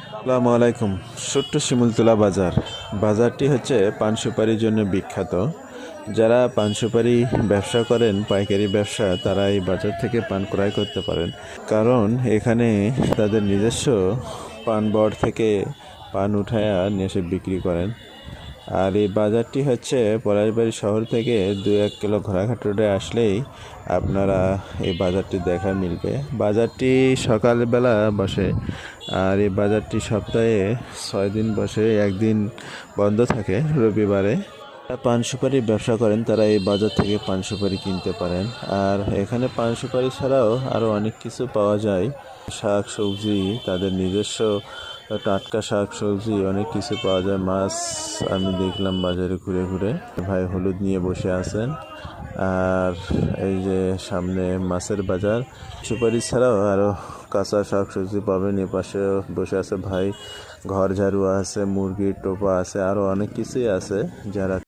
আসসালামু আলাইকুম। ছোট্ট শিমুলতলা বাজার। বাজারটি হচ্ছে পান সুপারির জন্য বিখ্যাত। যারা পান সুপারি ব্যবসা করেন, পাইকারি ব্যবসা, তারা এই বাজার থেকে পান ক্রয় করতে পারেন। কারণ এখানে তাদের নিজস্ব পান বর থেকে পান উঠায়া নিয়ে এসে বিক্রি করেন। আর এই বাজারটি হচ্ছে পলাশবাড়ি শহর থেকে 2-1 কিলো ঘোড়াঘাট রোডে আসলেই আপনারা এই বাজারটি দেখা মিলবে। বাজারটি সকালবেলা বসে, আর এই বাজারটি সপ্তাহে 6 দিন বসে, একদিন বন্ধ থাকে রবিবারে। যারা পান সুপারি ব্যবসা করেন তারা এই বাজার থেকে পান সুপারি কিনতে পারেন। আর এখানে পান সুপারি ছাড়াও আরও অনেক কিছু পাওয়া যায়। শাক সবজি, তাদের নিজস্ব টাটকা শাক সবজি অনেক কিছু পাওয়া যায়। মাছ আমি দেখলাম বাজারে ঘুরে ঘুরে। ভাই হলুদ নিয়ে বসে আছেন। আর এই যে সামনে মাছের বাজার। সুপারি ছাড়াও আরও কাঁচা শাক সবজি পাবেন। এপাশে বসে আছে ভাই, ঘর ঝাড়ু আছে, মুরগির টোপা আছে, আরও অনেক কিছুই আছে। যারা